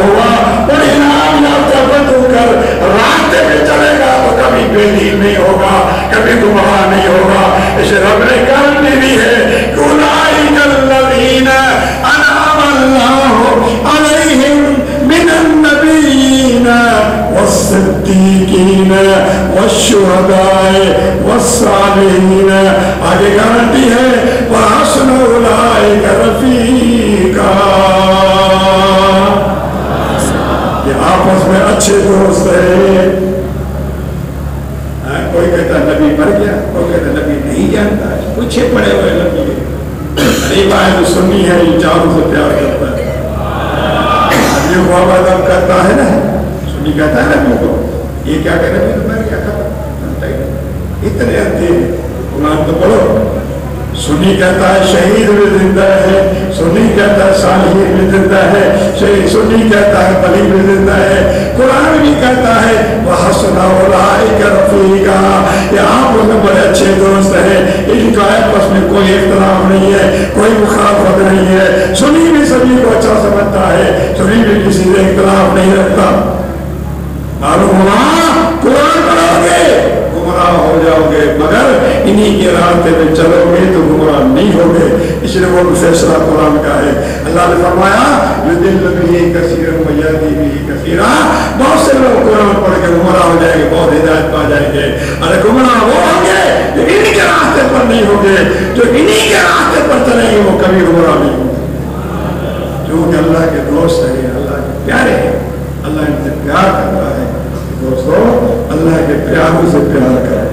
ہوگا اور انعام یافتہ بن کر راستے پہ چلے گا تو کبھی بے دین نہیں ہوگا, کبھی گمراہ نہیں ہوگا. اسے رب نے گارنٹی دی ہے کہ اولئک الذین انعم اللہ علیہم من النبیین والصدیقین والشہداء والصالحین. آگے گارنٹی ہے وحسن اولئک رفیقا. یہ آپس میں اچھے دوست ہیں. کوئی کہتا نبی مر گیا, کوئی کہتا نبی نہیں جانتا ہے, پوچھے پڑے ہوئے نبی ہے. ارے بھائی تو سنی ہے, یہ چاروں سے پیار کرتا ہے. نبی کو آباد کرتا ہے نا, سنی کہتا ہے نبی کو یہ کیا کہ نبی تو مر گیا خبر. اتنے اندھے قرآن تو پڑھو. سنی کہتا ہے شہید بھی زندہ ہے, سنی کہتا ہے صالحین بھی زندہ ہے, سنی کہتا ہے ولی بھی زندہ ہے. قرآن بھی کہتا ہے وحسن اولئک رفیقا. یہ آپ لوگ بڑے اچھے دوست ہیں. ان کا آپس میں کوئی اختلاف نہیں ہے, کوئی مخالفت نہیں ہے. سنی بھی سبھی کو اچھا سمجھتا ہے, سنی بھی کسی سے اختلاف نہیں رکھتا. معلوم ہوا قرآن پڑھو گے گمراہ ہو جاؤ گے, مگر انہی کے راستے میں چلو گے تو گمراہ نہیں ہوگے. اس لیے وہ فیصلہ قرآن کا ہے. اللہ نے فرمایا یضل بہ کثیرا ویہدی بہ کثیرا. بہت سے لوگ قرآن پڑھ کے گمراہ ہو جائیں گے, بہت ہدایت پا جائیں گے. ارے گمراہ وہ ہوں گے جو انہی کے راستے پر نہیں ہوں گے. جو انہی کے راستے پر چلیں گے وہ کبھی گمراہ نہیں ہوں گے, کیونکہ اللہ کے دوست ہیں, اللہ کے پیارے ہیں. اللہ ان سے پیار کرتا ہے. دوستو اللہ کے پیاروں سے پیار کریں.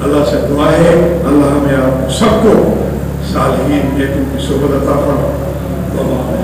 اللہ سے دعا ہے اللہ ہمیں آپ سب کو صالحین نیکوں کی صحبت عطا فرمائے.